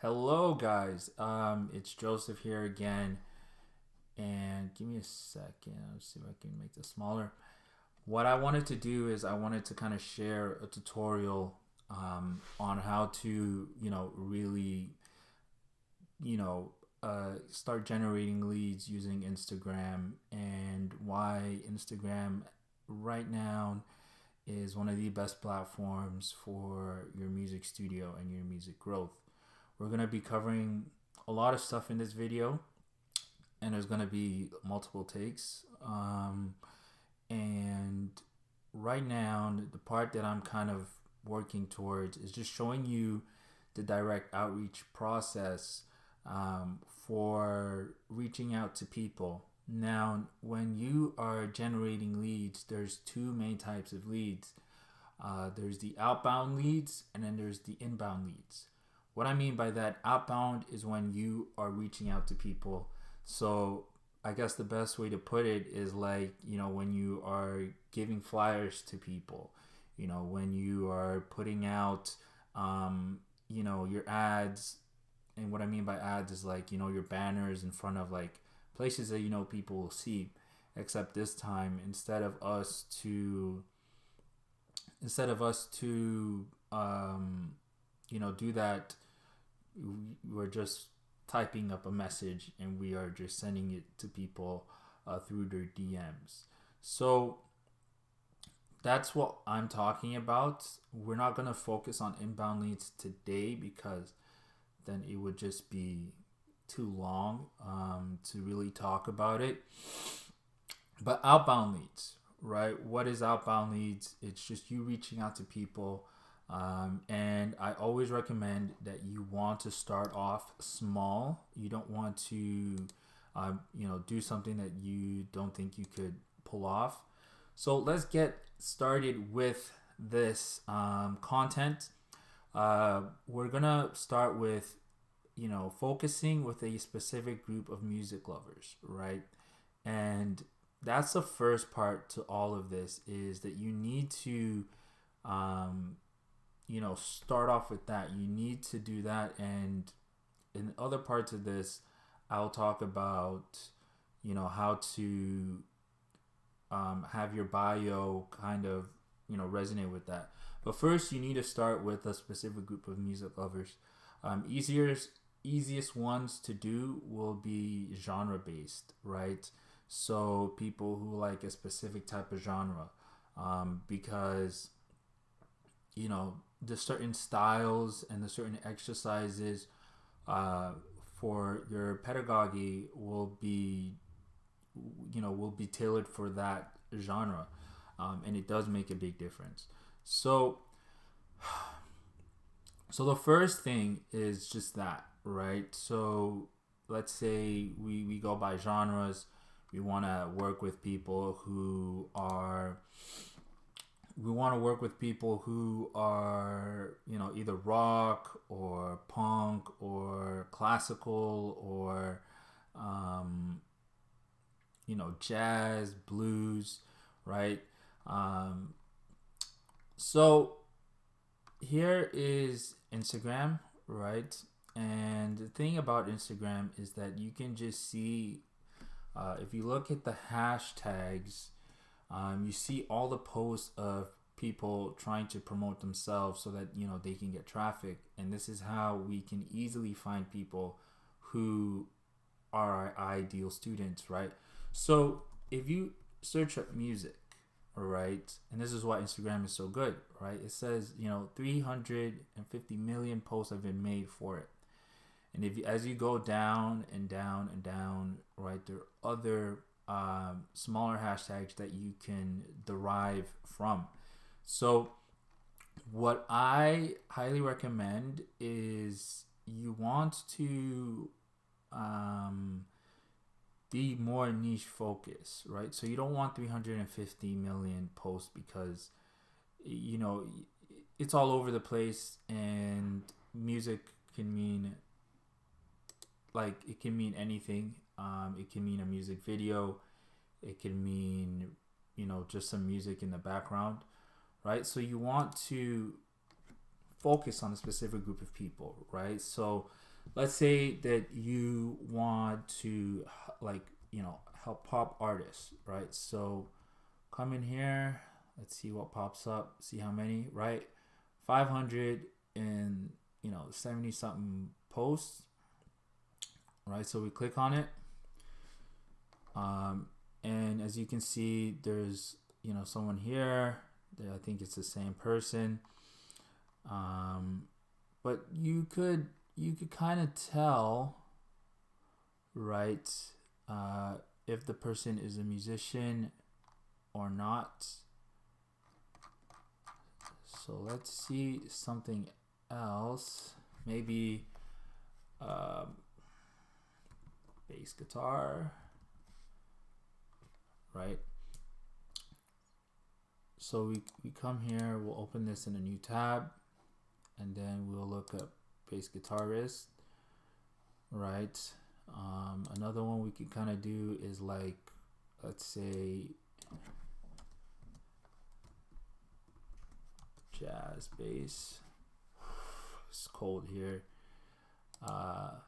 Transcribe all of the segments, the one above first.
Hello, guys. It's Joseph here again, and give me a second. Let's see if I can make this smaller. What I wanted to do is I wanted to kind of share a tutorial on how to, really, start generating leads using Instagram and why Instagram right now is one of the best platforms for your music studio and your music growth. We're going to be covering a lot of stuff in this video, and there's going to be multiple takes. And right now, the part that I'm kind of working towards is just showing you the direct outreach process for reaching out to people. Now, when you are generating leads, there's two main types of leads. There's the outbound leads, and then there's the inbound leads. What I mean by that, outbound is when you are reaching out to people. So I guess the best way to put it is like, when you are giving flyers to people, when you are putting out, your ads. And what I mean by ads is like, your banners in front of like places that, people will see. Except this time, instead of us to do that, we're just typing up a message and we are just sending it to people through their DMs. So that's what I'm talking about. We're not going to focus on inbound leads today because then it would just be too long to really talk about it. But outbound leads, right? What is outbound leads? It's just you reaching out to people. And I always recommend that you want to start off small. You don't want to, do something that you don't think you could pull off. So let's get started with this content. We're gonna start with, focusing with a specific group of music lovers, right? And that's the first part to all of this is that you need to start off with that. You need to do that. And in other parts of this, I'll talk about, how to have your bio kind of, resonate with that. But first, you need to start with a specific group of music lovers. Easiest ones to do will be genre based, right? So people who like a specific type of genre, because the certain styles and the certain exercises for your pedagogy will be tailored for that genre, and it does make a big difference. So the first thing is just that, right? So let's say we go by genres. We want to work with people who are either rock or punk or classical or jazz, blues, right? So here is Instagram, right? And the thing about Instagram is that you can just see, if you look at the hashtags, you see all the posts of people trying to promote themselves so that they can get traffic, and this is how we can easily find people who are our ideal students, right? So if you search up music, right, and this is why Instagram is so good, right? It says 350 million posts have been made for it, and as you go down and down and down, right, there are other smaller hashtags that you can derive from. So what I highly recommend is you want to be more niche focused, right? So you don't want 350 million posts because it's all over the place, and music can mean it can mean anything. It can mean a music video. It can mean, just some music in the background, right? So you want to focus on a specific group of people, right? So let's say that you want to, like, help pop artists, right? So come in here, let's see what pops up, see how many, right? 500 and 70 something posts, right? So we click on it, and as you can see, there's someone here. I think it's the same person, but you could kind of tell, right, if the person is a musician or not. So let's see something else, maybe bass guitar, right? So we come here, we'll open this in a new tab, and then we'll look up bass guitarist, right? Another one we can kind of do is, like, let's say jazz bass. It's cold here. Or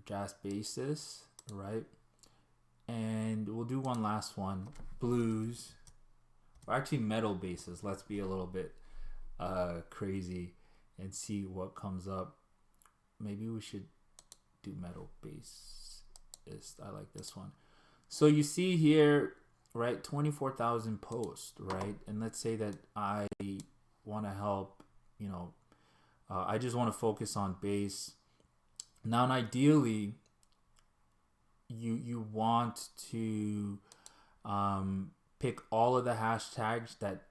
jazz bassist, right? And we'll do one last one, blues, or actually metal bassist. Let's be a little bit crazy and see what comes up. Maybe we should do metal bassist. I like this one. So you see here, right, 24,000 posts, right? And let's say that I want to help, I just want to focus on bass. Now, ideally, you want to pick all of the hashtags that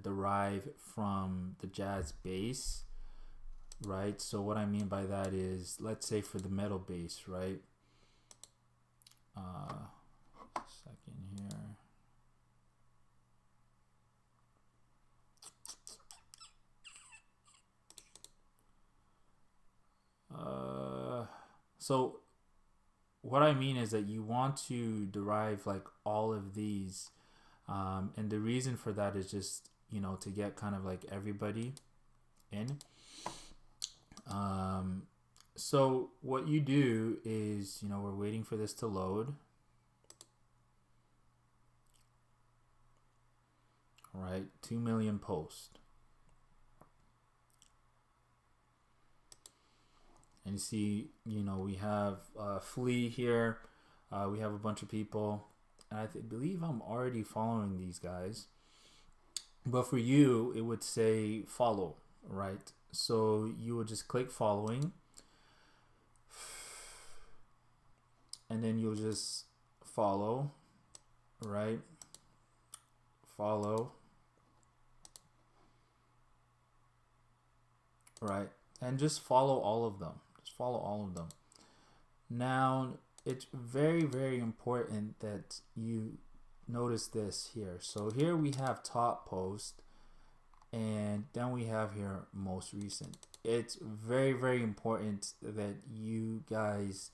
derive from the jazz bass, right? So what I mean by that is, let's say for the metal bass, right? Second here. So what I mean is that you want to derive, like, all of these, and the reason for that is just to get kind of like everybody in. So what you do is, we're waiting for this to load. All right, 2 million posts. And you see, we have Flea here. We have a bunch of people. And I believe I'm already following these guys. But for you, it would say follow, right? So you would just click following. And then you'll just follow, right? Follow. Right. And just follow all of them. Just follow all of them. Now, it's very, very important that you notice this here. So here we have top post, and then we have here most recent. It's very, very important that you guys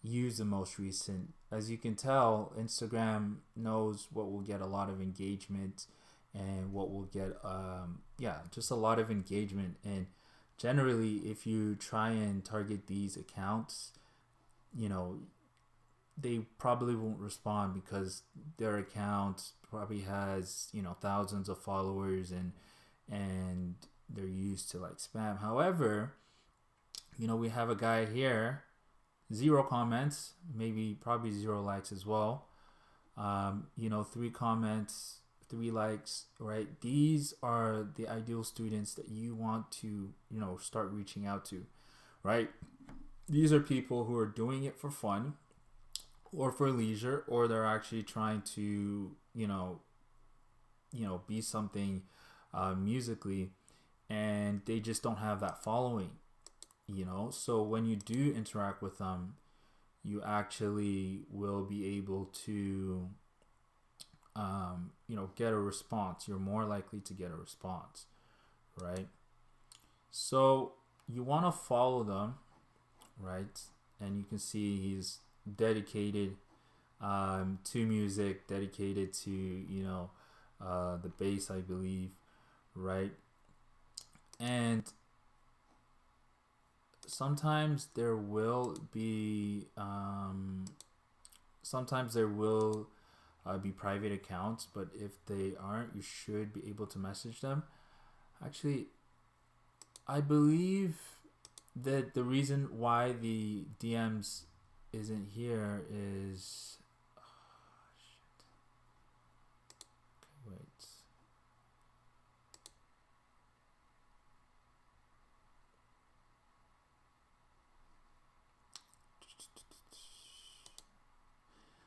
use the most recent. As you can tell, Instagram knows what will get a lot of engagement and what will get just a lot of engagement. And generally, if you try and target these accounts, they probably won't respond because their account probably has thousands of followers, and they're used to, like, spam. However, we have a guy here, 0 comments, probably 0 likes as well. 3 comments, 3 likes, right? These are the ideal students that you want to start reaching out to, right? These are people who are doing it for fun or for leisure, or they're actually trying to be something musically, and they just don't have that following. So when you do interact with them, you actually will be able to get a response. You're more likely to get a response, right? So you want to follow them, right? And you can see he's dedicated to music, dedicated to the bass, I believe, right? And sometimes there will be be private accounts, but if they aren't, you should be able to message them. Actually, I believe that the reason why the DMs isn't here is shit. Okay, wait.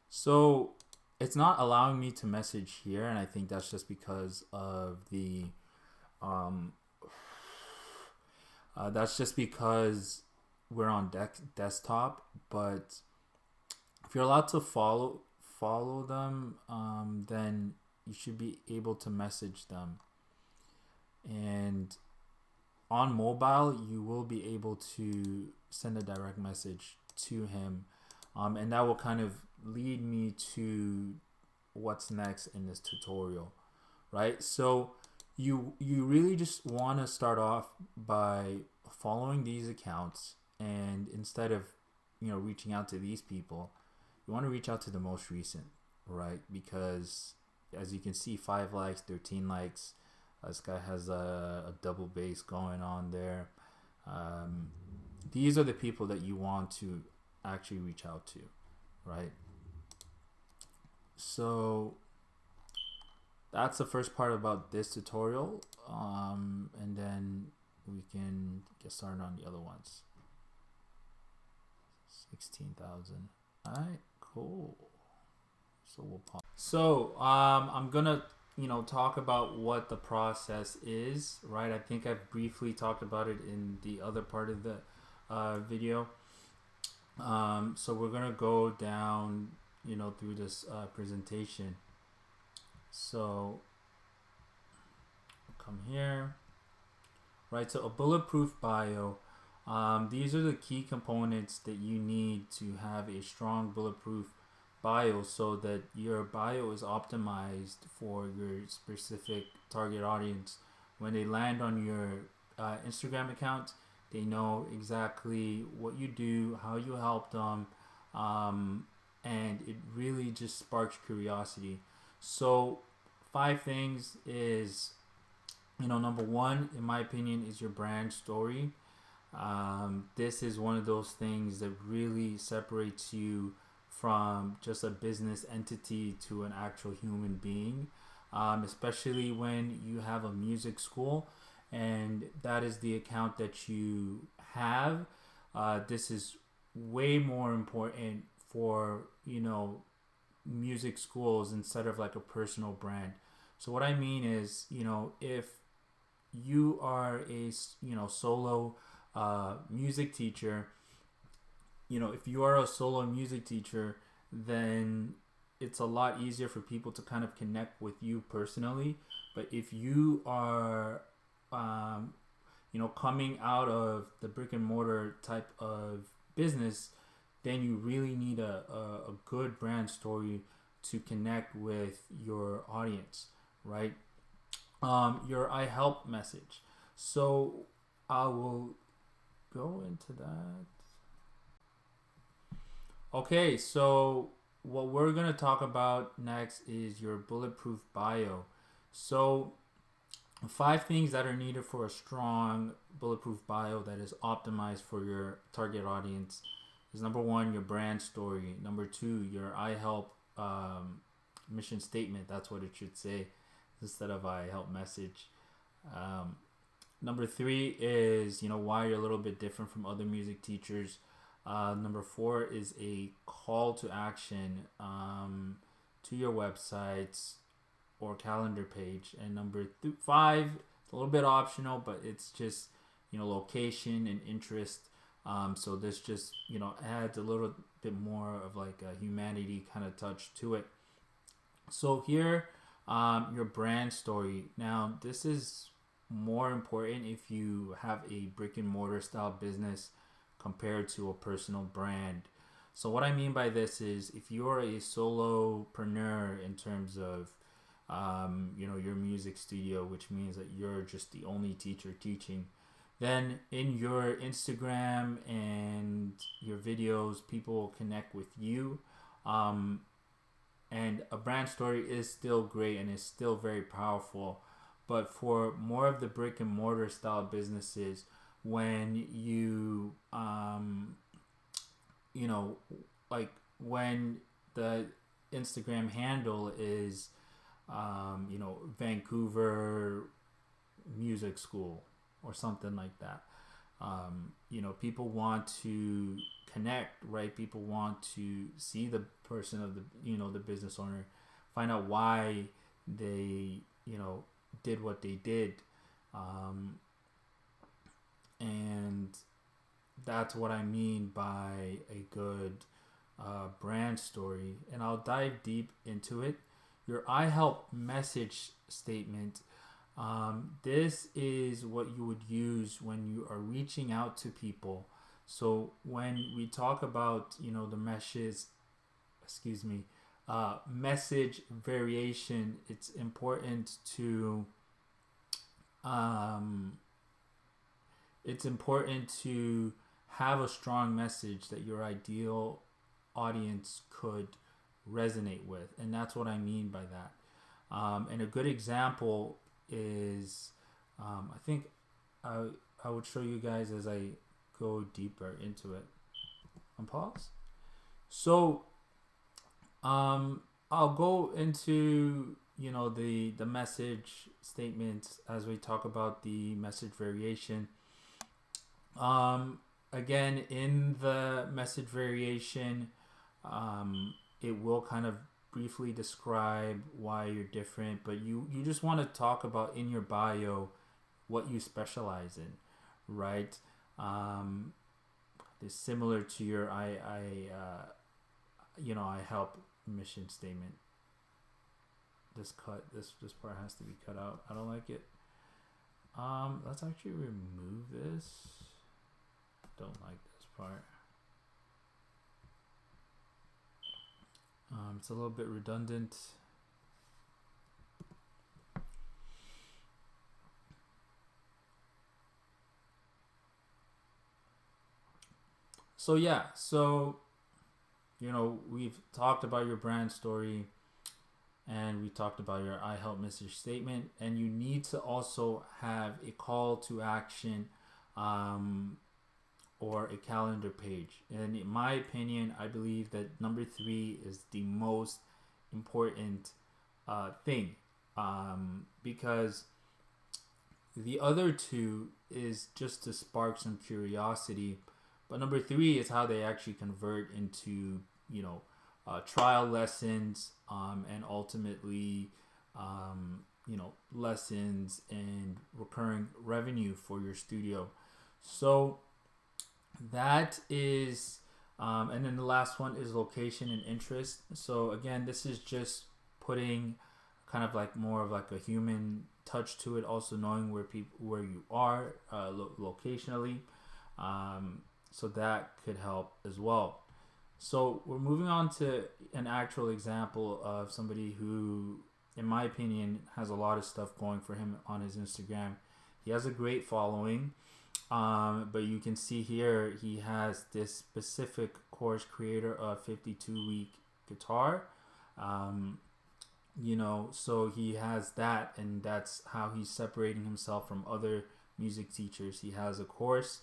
So it's not allowing me to message here, and I think that's just because of the that's just because we're on desktop. But if you're allowed to follow them, then you should be able to message them. And on mobile, you will be able to send a direct message to him, and that will kind of lead me to what's next in this tutorial, right? So you really just want to start off by following these accounts, and instead of reaching out to these people, you want to reach out to the most recent, right? Because as you can see, 5 likes, 13 likes. This guy has a double base going on there. These are the people that you want to actually reach out to, right? So that's the first part about this tutorial, and then we can get started on the other ones. 16,000. All right, cool. So we'll pause. So I'm gonna talk about what the process is, right? I think I've briefly talked about it in the other part of the video. So we're gonna go down through this presentation. So come here, right? So a bulletproof bio. These are the key components that you need to have a strong bulletproof bio, so that your bio is optimized for your specific target audience. When they land on your Instagram account, they know exactly what you do, how you help them, and it really just sparks curiosity. So 5 things is, number 1, in my opinion, is your brand story. This is one of those things that really separates you from just a business entity to an actual human being, especially when you have a music school and that is the account that you have. This is way more important for music schools instead of like a personal brand. So what I mean is, if you are a solo music teacher, if you are a solo music teacher, then it's a lot easier for people to kind of connect with you personally. But if you are coming out of the brick and mortar type of business, then you really need a good brand story to connect with your audience, right? Your I help message. So I will go into that. Okay, so what we're going to talk about next is your bulletproof bio. So 5 things that are needed for a strong bulletproof bio that is optimized for your target audience is: number 1, your brand story; number 2, your I help mission statement. That's what it should say instead of I help message. Number 3 is why you're a little bit different from other music teachers. Number 4 is a call to action to your websites or calendar page. And number 5, it's a little bit optional, but it's just location and interest. So this just adds a little bit more of like a humanity kind of touch to it. So here, your brand story. Now this is more important if you have a brick and mortar style business compared to a personal brand. So what I mean by this is, if you're a solopreneur in terms of your music studio, which means that you're just the only teacher teaching, then in your Instagram and your videos, people will connect with you. Um, and a brand story is still great and is still very powerful. But for more of the brick and mortar style businesses, when you know, like when the Instagram handle is, Vancouver Music School or something like that. People want to connect, right? People want to see the person of the business owner, find out why they, did what they did. And that's what I mean by a good brand story. And I'll dive deep into it. Your I help message statement. This is what you would use when you are reaching out to people. So when we talk about, the message variation, it's important to have a strong message that your ideal audience could resonate with, and that's what I mean by that. And a good example is, I think I would show you guys as I go deeper into it. On pause. So I'll go into the message statements as we talk about the message variation. Again, in the message variation, it will kind of briefly describe why you're different, but you just want to talk about in your bio what you specialize in, right? It's similar to your I help mission statement. This part has to be cut out. I don't like it. Let's actually remove this. Don't like this part. It's a little bit redundant. So we've talked about your brand story, and we talked about your I help message statement, and you need to also have a call to action, or a calendar page. And in my opinion, I believe that number 3 is the most important thing, because the other 2 is just to spark some curiosity, but number 3 is how they actually convert into trial lessons, and ultimately lessons and recurring revenue for your studio. So that is, and then the last one is location and interest. So again, this is just putting kind of like more of like a human touch to it, also knowing where you are locationally, so that could help as well. So we're moving on to an actual example of somebody who, in my opinion, has a lot of stuff going for him on his Instagram. He has a great following. But you can see here he has this specific course, creator of 52-week guitar. So he has that, and that's how he's separating himself from other music teachers. He has a course,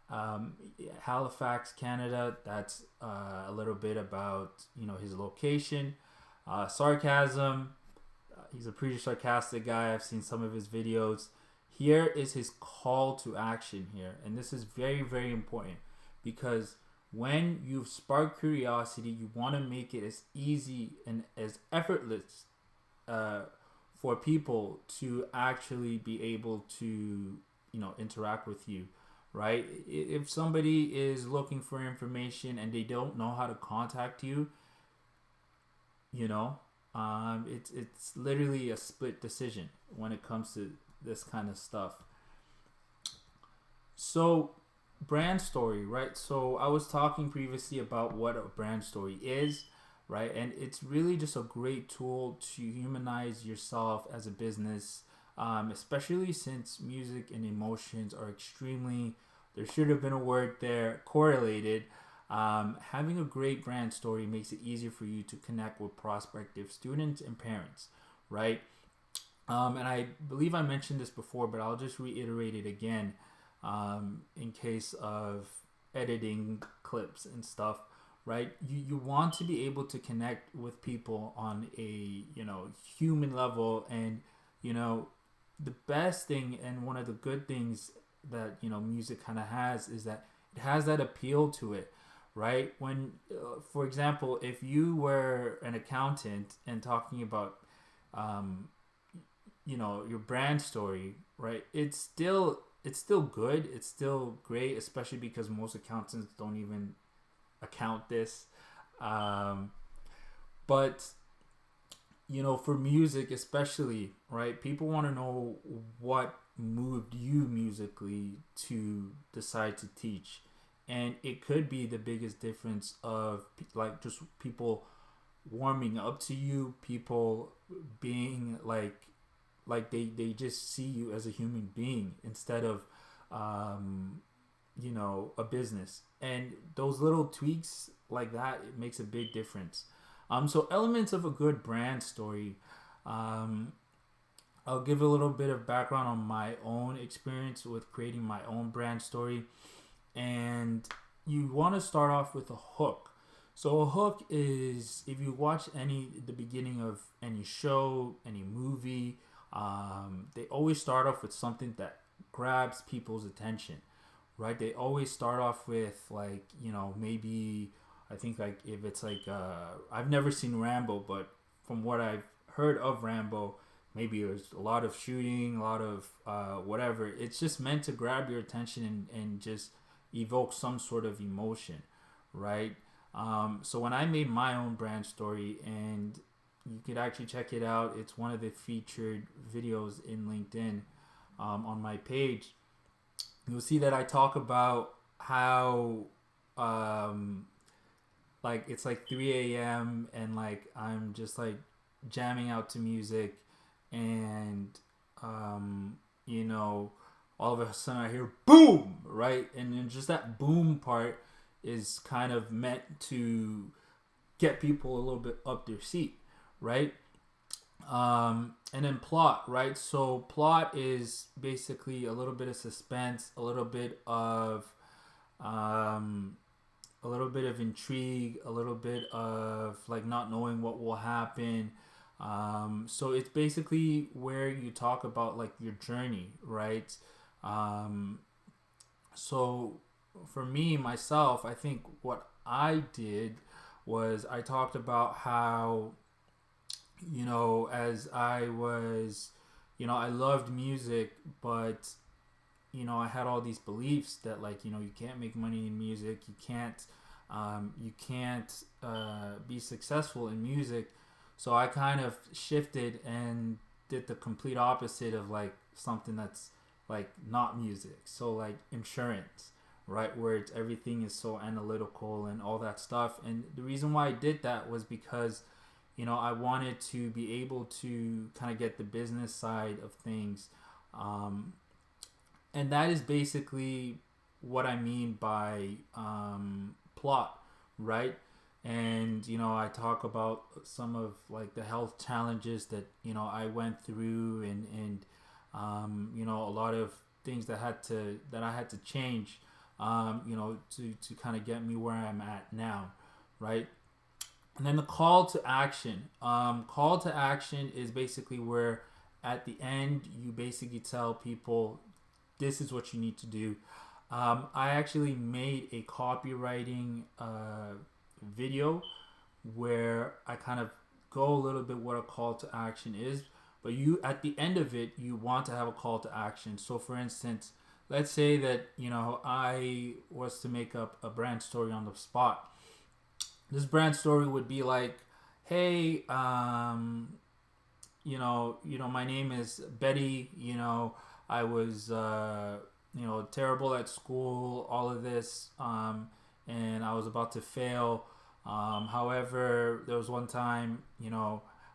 Halifax, Canada. That's a little bit about his location, sarcasm. He's a pretty sarcastic guy. I've seen some of his videos. Here is his call to action here. And this is very, very important, because when you've sparked curiosity, you want to make it as easy and as effortless for people to actually be able to, interact with you, right? If somebody is looking for information and they don't know how to contact you, it's literally a split decision when it comes to this kind of stuff. So brand story, right? So I was talking previously about what a brand story is, right? And it's really just a great tool to humanize yourself as a business, especially since music and emotions are extremely, there should have been a word there, correlated. Having a great brand story makes it easier for you to connect with prospective students and parents, right? And I believe I mentioned this before, but I'll just reiterate it again, in case of editing clips and stuff, right? You want to be able to connect with people on a, human level. And, you know, the best thing and one of the good things that, music kind of has is that it has that appeal to it, right? When, for example, if you were an accountant and talking about, um, your brand story, right? It's still good. It's still great, especially because most accountants don't even account this. Um, but for music especially, right? People want to know what moved you musically to decide to teach, and it could be the biggest difference of like just people warming up to you, people being like they just see you as a human being instead of um, a business. And those little tweaks like that, it makes a big difference. So elements of a good brand story. um, I'll give a little bit of background on my own experience with creating my own brand story. And you want to start off with a hook. So a hook is, if you watch the beginning of any show, any movie, they always start off with something that grabs people's attention, right? They always start off with like, maybe, I think like if it's like, I've never seen Rambo, but from what I've heard of Rambo, maybe there's a lot of shooting, a lot of whatever. It's just meant to grab your attention and just evoke some sort of emotion, right? So when I made my own brand story, and you could actually check it out, it's one of the featured videos in LinkedIn, on my page. You'll see that I talk about how like it's like 3 a.m. and like I'm just like jamming out to music, and um, you know all of a sudden I hear boom, right? And then just that boom part is kind of meant to get people a little bit up their seat, right? And then plot, right? So plot is basically a little bit of suspense, um, a little bit of intrigue, a little bit of like not knowing what will happen. So it's basically where you talk about like your journey, right? Um, so for me myself, I think what I did was I talked about how, as I was, I loved music, but I had all these beliefs that like, you can't make money in music, you can't be successful in music. So I kind of shifted and did the complete opposite of like something that's like not music. So like insurance, right, where it's everything is so analytical and all that stuff. And the reason why I did that was because I wanted to be able to kind of get the business side of things. And that is basically what I mean by plot, right? And I talk about some of like the health challenges that I went through, and a lot of things that I had to change, to kind of get me where I'm at now, right? And then the call to action. Call to action is basically where at the end you basically tell people this is what you need to do. I actually made a copywriting video where I kind of go a little bit what a call to action is, but you at the end of it you want to have a call to action. So for instance, let's say that I was to make up a brand story on the spot. This brand story would be like, hey, my name is Betty. I was terrible at school, all of this, and I was about to fail. However, there was one time,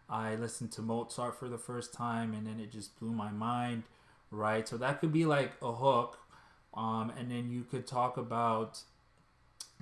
I listened to Mozart for the first time and then it just blew my mind, right? So that could be like a hook. And then you could talk about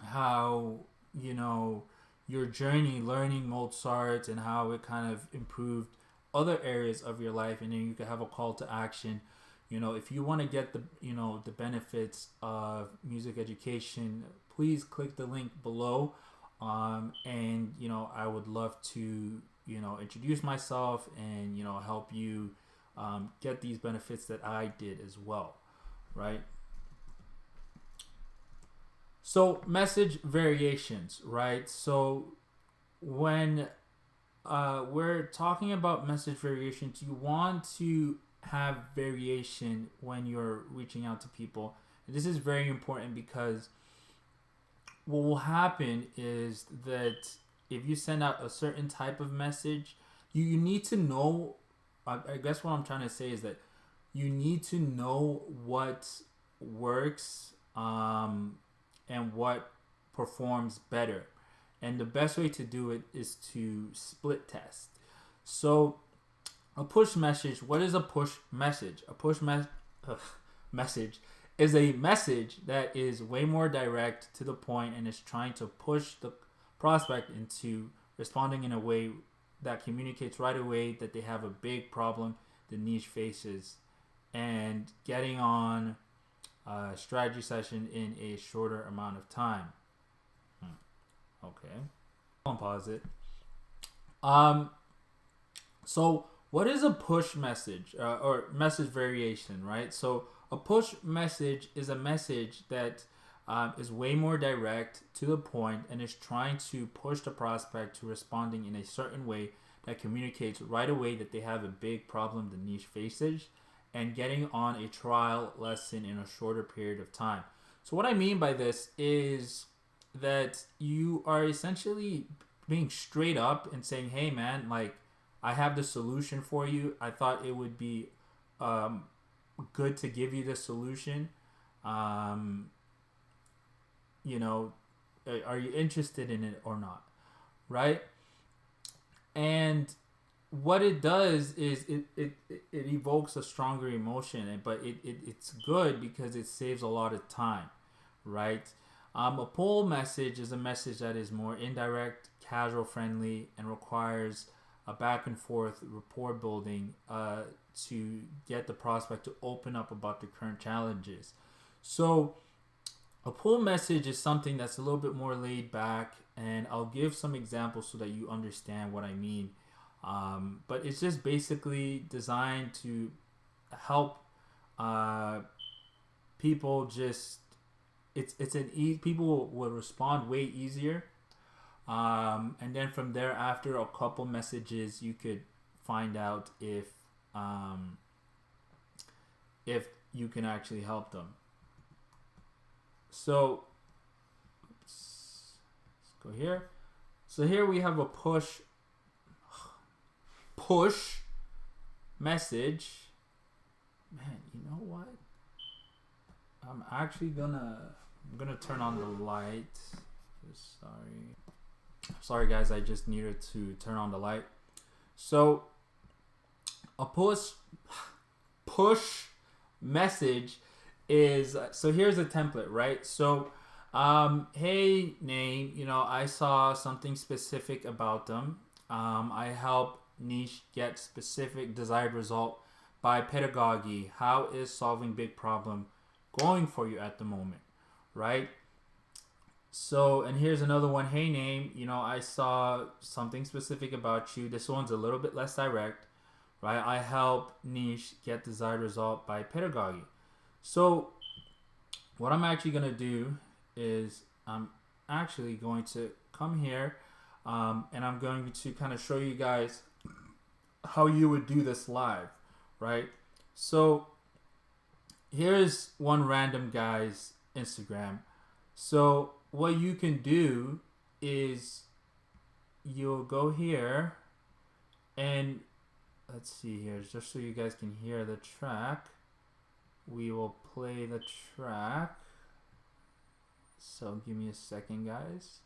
how, you know, your journey learning Mozart and how it kind of improved other areas of your life. And then you could have a call to action. You know, if you want to get the, you know, the benefits of music education, please click the link below. And, you know, I would love to, you know, introduce myself and, you know, help you get these benefits that I did as well, right? So message variations, right? So when we're talking about message variations, you want to have variation when you're reaching out to people. And this is very important because what will happen is that if you send out a certain type of message, you need to know. I guess what I'm trying to say is that you need to know what works and what performs better. And the best way to do it is to split test. So a push message, what is a push message? A message is a message that is way more direct to the point and is trying to push the prospect into responding in a way that communicates right away that they have a big problem the niche faces and getting on a strategy session in a shorter amount of time. Okay. I'll pause it. So what is a push message or message variation, right? So a push message is a message that is way more direct to the point and is trying to push the prospect to responding in a certain way that communicates right away that they have a big problem the niche faces and getting on a trial lesson in a shorter period of time. So what I mean by this is that you are essentially being straight up and saying, hey man, like, I have the solution for you. I thought it would be good to give you the solution. You know, are you interested in it or not? Right? And what it does is it evokes a stronger emotion, but it's good because it saves a lot of time, right? A pull message is a message that is more indirect, casual friendly, and requires a back and forth rapport building to get the prospect to open up about the current challenges. So a pull message is something that's a little bit more laid back, and I'll give some examples so that you understand what I mean. But it's just basically designed to help people just people will respond way easier. And then from there, after a couple messages, you could find out if you can actually help them. So let's go here. So here we have a push message. Man, you know what? I'm gonna turn on the light. Sorry guys, I just needed to turn on the light. So a push message is, so here's a template, right? So hey name, you know, I saw something specific about them. I help niche get specific desired result by pedagogy. How is solving big problem going for you at the moment, right? So, and here's another one. Hey name, you know, I saw something specific about you. This one's a little bit less direct, right? I help niche get desired result by pedagogy. So what I'm actually going to do is I'm actually going to come here and I'm going to kind of show you guys how you would do this live, right? So here's one random guy's Instagram. So what you can do is you'll go here and let's see here, just so you guys can hear the track. We will play the track. So give me a second, guys.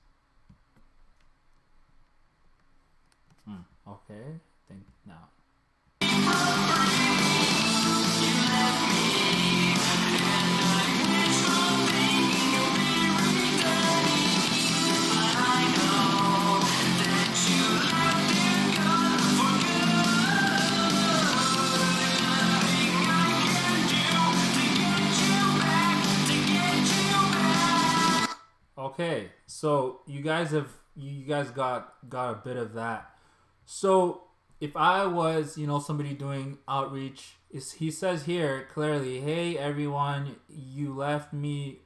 Okay, think now. Okay, so you guys got a bit of that. So if I was, somebody doing outreach, he says here clearly, hey everyone, you left me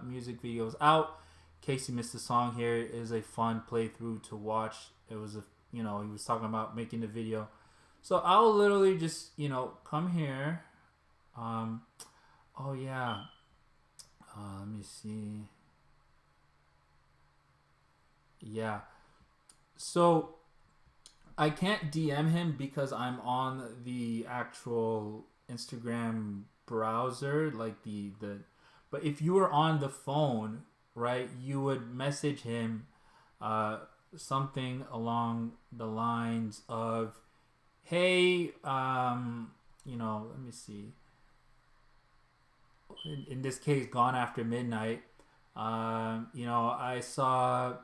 music videos out. In case you missed the song, here is a fun playthrough to watch. It was he was talking about making the video. So I'll literally just, come here. Oh yeah. Let me see. Yeah. So I can't DM him because I'm on the actual Instagram browser, like the. But if you were on the phone, right, you would message him, something along the lines of, "Hey, let me see. In this case, Gone After Midnight. I saw.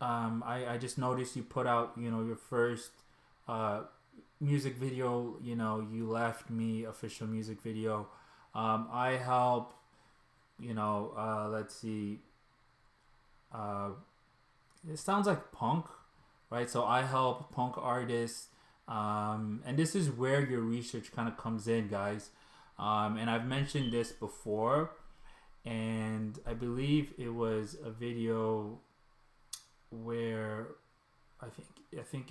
I just noticed you put out, your first music video, you left me official music video. I help, let's see. It sounds like punk, right? So I help punk artists. And this is where your research kind of comes in, guys. And I've mentioned this before. And I believe it was a video where I think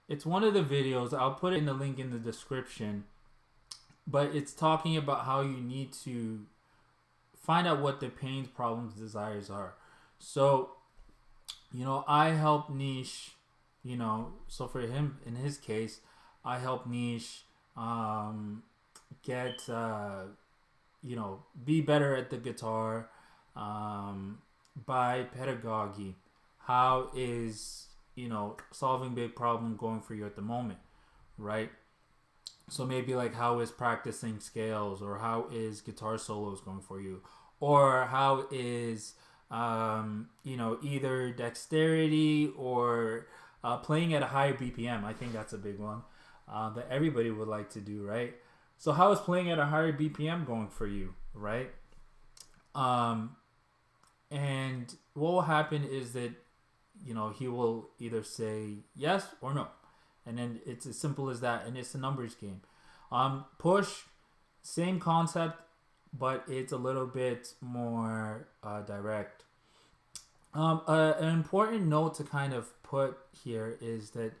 it's one of the videos. I'll put it in the link in the description, but it's talking about how you need to find out what the pains, problems, desires are. So I help niche, so for him, in his case, I help niche get be better at the guitar, by pedagogy. How is solving big problem going for you at the moment, right? So maybe like, how is practicing scales, or how is guitar solos going for you, or how is either dexterity or playing at a higher BPM. I think that's a big one that everybody would like to do, right? So how is playing at a higher BPM going for you, right? And what will happen is that, he will either say yes or no. And then it's as simple as that. And it's a numbers game. Push, same concept, but it's a little bit more direct. An important note to kind of put here is that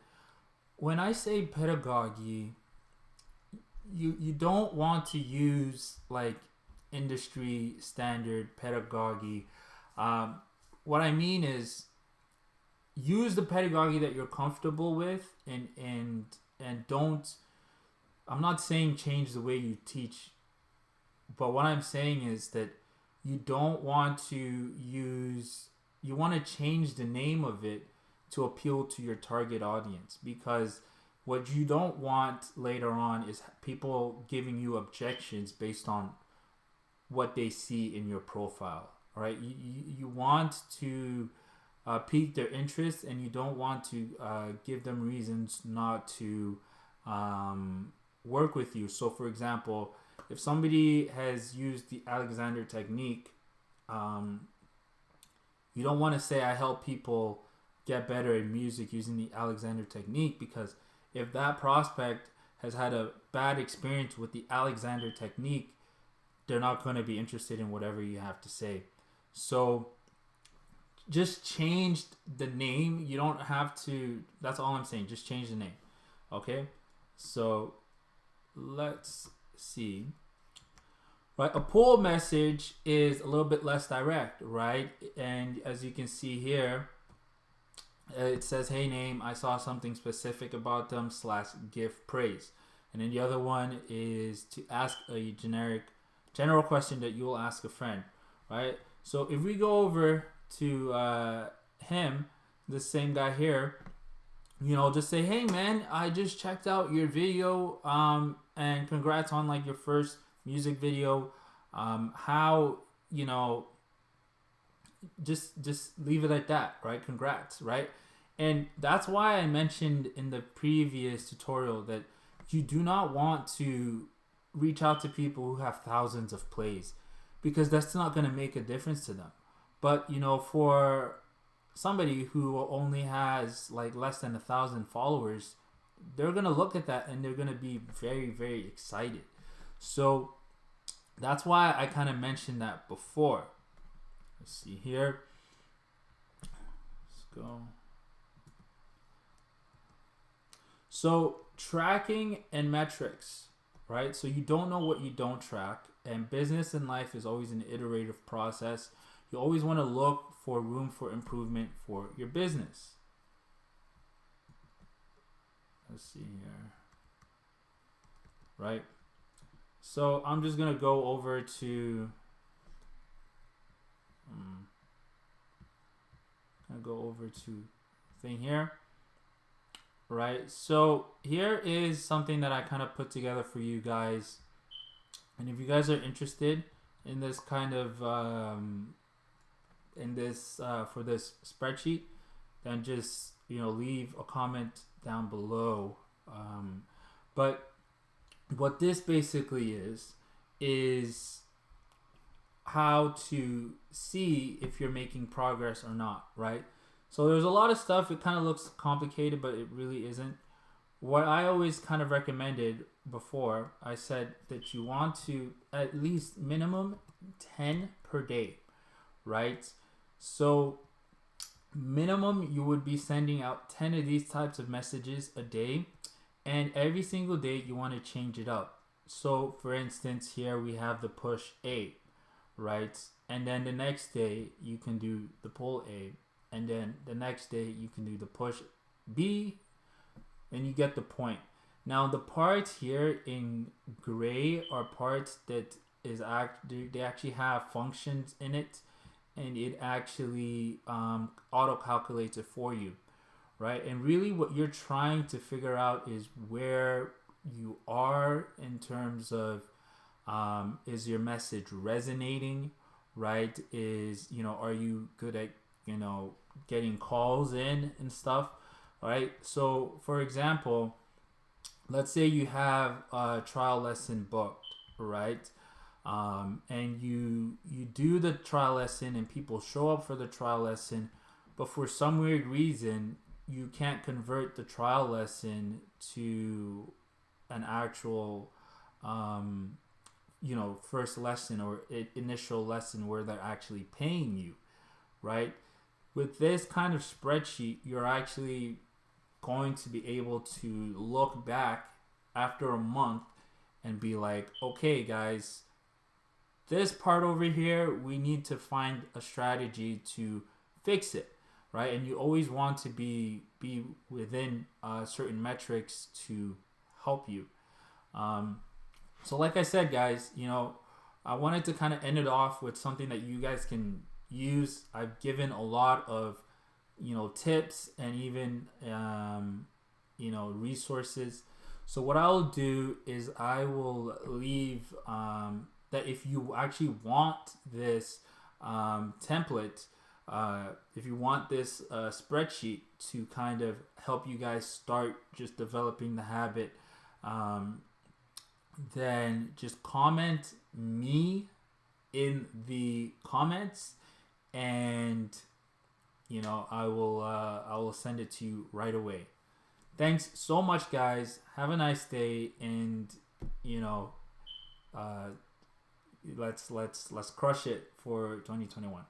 when I say pedagogy, you don't want to use like industry standard pedagogy. What I mean is, use the pedagogy that you're comfortable with, and don't. I'm not saying change the way you teach, but what I'm saying is that you don't want to use. You want to change the name of it to appeal to your target audience, because what you don't want later on is people giving you objections based on what they see in your profile. Right? You want to pique their interest, and you don't want to give them reasons not to work with you. So, for example, if somebody has used the Alexander technique, you don't want to say, I help people get better at music using the Alexander technique, because if that prospect has had a bad experience with the Alexander technique, they're not going to be interested in whatever you have to say. So just change the name. You don't have to. That's all I'm saying. Just change the name. Okay? So let's see. Right? A pull message is a little bit less direct, right? And as you can see here, it says, hey name, I saw something specific about them / give praise. And then the other one is to ask a general question that you will ask a friend, right? So if we go over to him, this same guy here, just say, hey man, I just checked out your video, and congrats on like your first music video. How, just leave it at that, right? Congrats, right? And that's why I mentioned in the previous tutorial that you do not want to reach out to people who have thousands of plays, because that's not going to make a difference to them. But for somebody who only has like less than 1,000 followers, they're going to look at that and they're going to be very, very excited. So that's why I kind of mentioned that before. Let's see here. Let's go. So tracking and metrics, right? So you don't know what you don't track, and business and life is always an iterative process. You always want to look for room for improvement for your business. Let's see here. Right? So I'm just going to go over to thing here. Right? So here is something that I kind of put together for you guys. And if you guys are interested in this kind of for this spreadsheet, then just leave a comment down below. But what this basically is how to see if you're making progress or not, right? So there's a lot of stuff. It kind of looks complicated, but it really isn't. What I always kind of recommended before, I said that you want to at least minimum 10 per day, right? So minimum, you would be sending out 10 of these types of messages a day, and every single day you want to change it up. So for instance, here we have the push A, right? And then the next day you can do the pull A, and then the next day you can do the push B, and you get the point. Now the parts here in gray are parts that they actually have functions in it, and it actually auto calculates it for you, right? And really what you're trying to figure out is where you are in terms of is your message resonating, right? Are you good at getting calls in and stuff, right? So for example, let's say you have a trial lesson booked, right? And you do the trial lesson and people show up for the trial lesson, but for some weird reason you can't convert the trial lesson to an actual first lesson or initial lesson where they're actually paying you, right? With this kind of spreadsheet, you're actually going to be able to look back after a month and be like, okay guys, this part over here, we need to find a strategy to fix it, right? And you always want to be within certain metrics to help you. So like I said, guys, I wanted to kind of end it off with something that you guys can use. I've given a lot of tips and even resources. So what I'll do is I will leave that if you actually want this template, if you want this spreadsheet to kind of help you guys start just developing the habit, then just comment me in the comments, and I will send it to you right away. Thanks so much, guys. Have a nice day, and let's crush it for 2021.